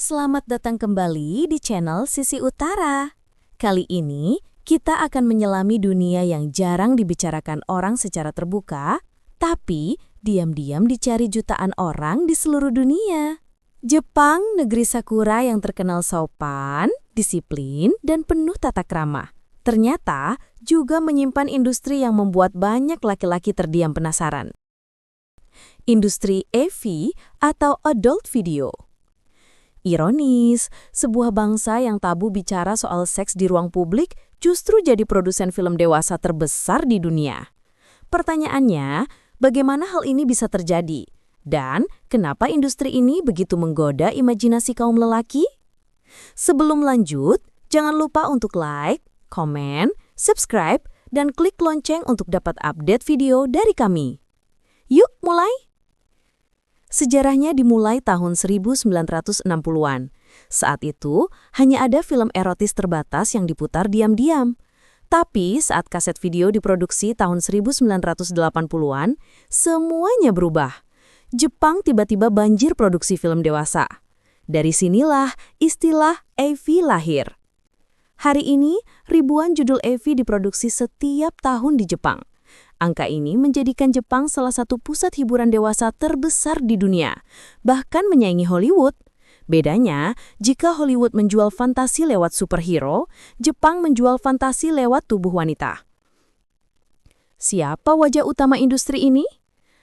Selamat datang kembali di channel Sisi Utara. Kali ini, kita akan menyelami dunia yang jarang dibicarakan orang secara terbuka, tapi diam-diam dicari jutaan orang di seluruh dunia. Jepang, negeri sakura yang terkenal sopan, disiplin, dan penuh tata krama. Ternyata juga menyimpan industri yang membuat banyak laki-laki terdiam penasaran. Industri AV atau Adult Video. Ironis, sebuah bangsa yang tabu bicara soal seks di ruang publik justru jadi produsen film dewasa terbesar di dunia. Pertanyaannya, bagaimana hal ini bisa terjadi? Dan kenapa industri ini begitu menggoda imajinasi kaum lelaki? Sebelum lanjut, jangan lupa untuk like, komen, subscribe, dan klik lonceng untuk dapat update video dari kami. Yuk mulai! Sejarahnya dimulai tahun 1960-an. Saat itu, hanya ada film erotis terbatas yang diputar diam-diam. Tapi saat kaset video diproduksi tahun 1980-an, semuanya berubah. Jepang tiba-tiba banjir produksi film dewasa. Dari sinilah istilah AV lahir. Hari ini, ribuan judul AV diproduksi setiap tahun di Jepang. Angka ini menjadikan Jepang salah satu pusat hiburan dewasa terbesar di dunia, bahkan menyaingi Hollywood. Bedanya, jika Hollywood menjual fantasi lewat superhero, Jepang menjual fantasi lewat tubuh wanita. Siapa wajah utama industri ini?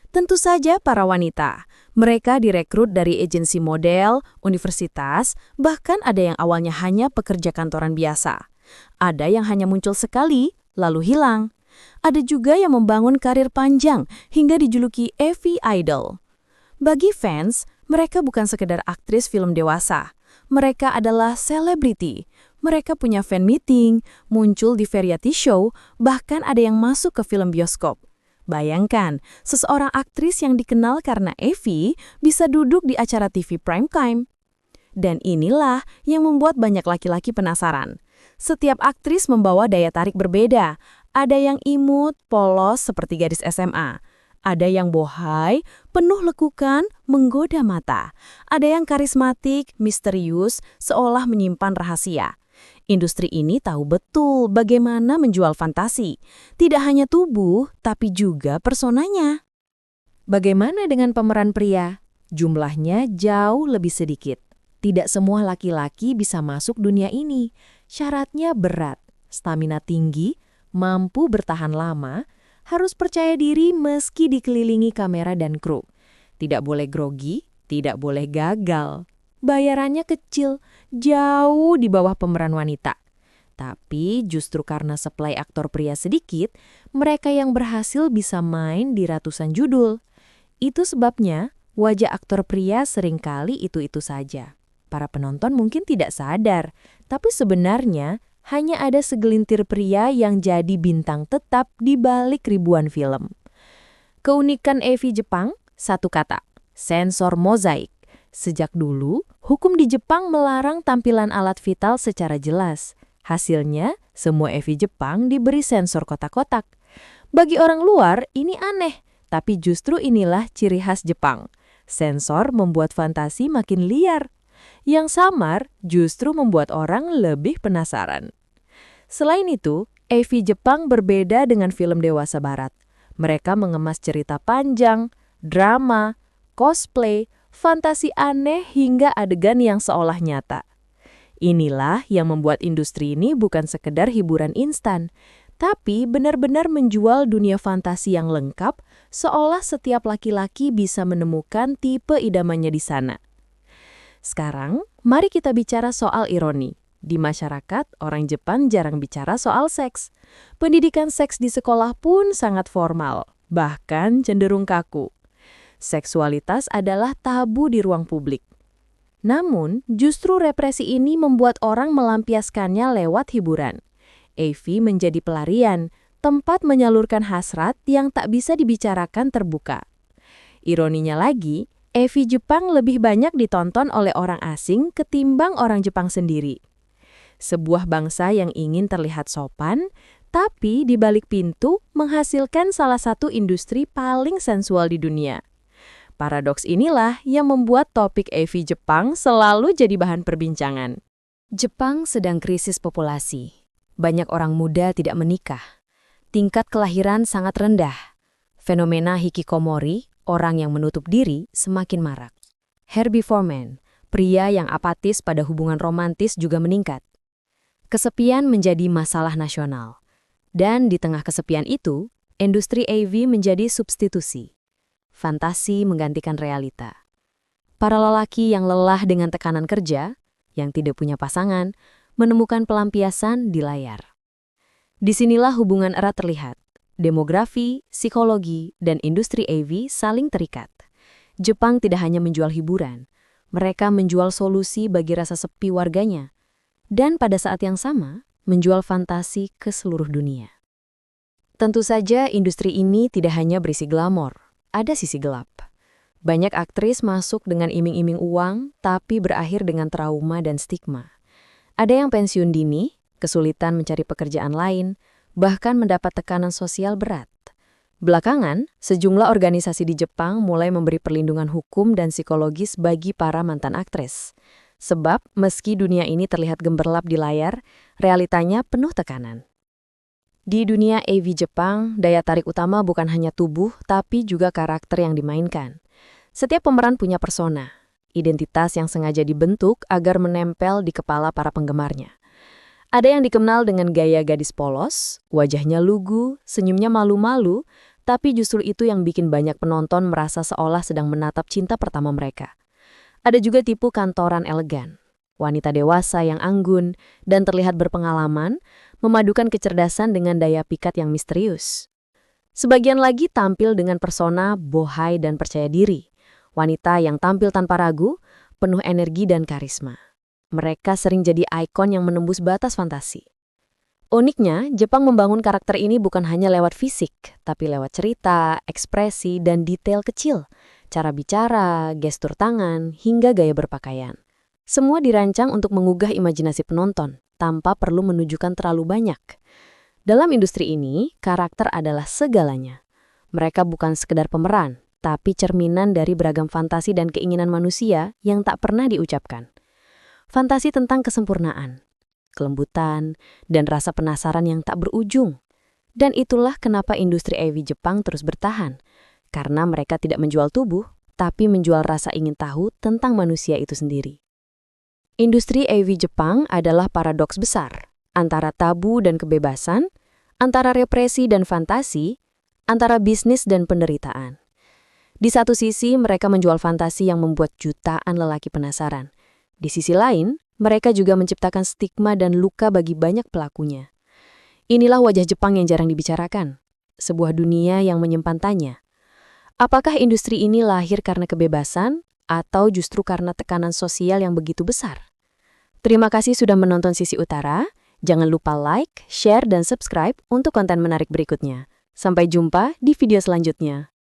Tentu saja para wanita. Mereka direkrut dari agensi model, universitas, bahkan ada yang awalnya hanya pekerja kantoran biasa. Ada yang hanya muncul sekali, lalu hilang. Ada juga yang membangun karir panjang hingga dijuluki AV Idol. Bagi fans, mereka bukan sekedar aktris film dewasa. Mereka adalah selebriti. Mereka punya fan meeting, muncul di variety show, bahkan ada yang masuk ke film bioskop. Bayangkan, seseorang aktris yang dikenal karena AV bisa duduk di acara TV prime time. Dan inilah yang membuat banyak laki-laki penasaran. Setiap aktris membawa daya tarik berbeda. Ada yang imut, polos seperti gadis SMA. Ada yang bohai, penuh lekukan, menggoda mata. Ada yang karismatik, misterius, seolah menyimpan rahasia. Industri ini tahu betul bagaimana menjual fantasi. Tidak hanya tubuh, tapi juga personanya. Bagaimana dengan pemeran pria? Jumlahnya jauh lebih sedikit. Tidak semua laki-laki bisa masuk dunia ini. Syaratnya berat, stamina tinggi, mampu bertahan lama, harus percaya diri meski dikelilingi kamera dan kru. Tidak boleh grogi, tidak boleh gagal. Bayarannya kecil, jauh di bawah pemeran wanita. Tapi justru karena supply aktor pria sedikit, mereka yang berhasil bisa main di ratusan judul. Itu sebabnya wajah aktor pria seringkali itu-itu saja. Para penonton mungkin tidak sadar, tapi sebenarnya hanya ada segelintir pria yang jadi bintang tetap di balik ribuan film. Keunikan AV Jepang, satu kata, sensor mozaik. Sejak dulu, hukum di Jepang melarang tampilan alat vital secara jelas. Hasilnya, semua AV Jepang diberi sensor kotak-kotak. Bagi orang luar, ini aneh, tapi justru inilah ciri khas Jepang. Sensor membuat fantasi makin liar. Yang samar justru membuat orang lebih penasaran. Selain itu, AV Jepang berbeda dengan film dewasa barat. Mereka mengemas cerita panjang, drama, cosplay, fantasi aneh hingga adegan yang seolah nyata. Inilah yang membuat industri ini bukan sekedar hiburan instan, tapi benar-benar menjual dunia fantasi yang lengkap, seolah setiap laki-laki bisa menemukan tipe idamannya di sana. Sekarang, mari kita bicara soal ironi. Di masyarakat, orang Jepang jarang bicara soal seks. Pendidikan seks di sekolah pun sangat formal, bahkan cenderung kaku. Seksualitas adalah tabu di ruang publik. Namun, justru represi ini membuat orang melampiaskannya lewat hiburan. AV menjadi pelarian, tempat menyalurkan hasrat yang tak bisa dibicarakan terbuka. Ironinya lagi, AV Jepang lebih banyak ditonton oleh orang asing ketimbang orang Jepang sendiri. Sebuah bangsa yang ingin terlihat sopan, tapi di balik pintu menghasilkan salah satu industri paling sensual di dunia. Paradoks inilah yang membuat topik AV Jepang selalu jadi bahan perbincangan. Jepang sedang krisis populasi. Banyak orang muda tidak menikah. Tingkat kelahiran sangat rendah. Fenomena hikikomori, orang yang menutup diri, semakin marak. Herbie Foreman, pria yang apatis pada hubungan romantis juga meningkat. Kesepian menjadi masalah nasional. Dan di tengah kesepian itu, industri AV menjadi substitusi. Fantasi menggantikan realita. Para lelaki yang lelah dengan tekanan kerja, yang tidak punya pasangan, menemukan pelampiasan di layar. Disinilah hubungan erat terlihat. Demografi, psikologi, dan industri AV saling terikat. Jepang tidak hanya menjual hiburan, mereka menjual solusi bagi rasa sepi warganya. Dan pada saat yang sama, menjual fantasi ke seluruh dunia. Tentu saja industri ini tidak hanya berisi glamor. Ada sisi gelap. Banyak aktris masuk dengan iming-iming uang, tapi berakhir dengan trauma dan stigma. Ada yang pensiun dini, kesulitan mencari pekerjaan lain, bahkan mendapat tekanan sosial berat. Belakangan, sejumlah organisasi di Jepang mulai memberi perlindungan hukum dan psikologis bagi para mantan aktris. Sebab, meski dunia ini terlihat gemerlap di layar, realitanya penuh tekanan. Di dunia AV Jepang, daya tarik utama bukan hanya tubuh, tapi juga karakter yang dimainkan. Setiap pemeran punya persona, identitas yang sengaja dibentuk agar menempel di kepala para penggemarnya. Ada yang dikenal dengan gaya gadis polos, wajahnya lugu, senyumnya malu-malu, tapi justru itu yang bikin banyak penonton merasa seolah sedang menatap cinta pertama mereka. Ada juga tipe kantoran elegan. Wanita dewasa yang anggun dan terlihat berpengalaman, memadukan kecerdasan dengan daya pikat yang misterius. Sebagian lagi tampil dengan persona bohai dan percaya diri. Wanita yang tampil tanpa ragu, penuh energi dan karisma. Mereka sering jadi ikon yang menembus batas fantasi. Uniknya, Jepang membangun karakter ini bukan hanya lewat fisik, tapi lewat cerita, ekspresi, dan detail kecil. Cara bicara, gestur tangan, hingga gaya berpakaian. Semua dirancang untuk menggugah imajinasi penonton, tanpa perlu menunjukkan terlalu banyak. Dalam industri ini, karakter adalah segalanya. Mereka bukan sekedar pemeran, tapi cerminan dari beragam fantasi dan keinginan manusia yang tak pernah diucapkan. Fantasi tentang kesempurnaan, kelembutan, dan rasa penasaran yang tak berujung. Dan itulah kenapa industri AV Jepang terus bertahan. Karena mereka tidak menjual tubuh, tapi menjual rasa ingin tahu tentang manusia itu sendiri. Industri AV Jepang adalah paradoks besar, antara tabu dan kebebasan, antara represi dan fantasi, antara bisnis dan penderitaan. Di satu sisi, mereka menjual fantasi yang membuat jutaan lelaki penasaran. Di sisi lain, mereka juga menciptakan stigma dan luka bagi banyak pelakunya. Inilah wajah Jepang yang jarang dibicarakan, sebuah dunia yang menyimpan tanya. Apakah industri ini lahir karena kebebasan, atau justru karena tekanan sosial yang begitu besar? Terima kasih sudah menonton Sisi Utara. Jangan lupa like, share, dan subscribe untuk konten menarik berikutnya. Sampai jumpa di video selanjutnya.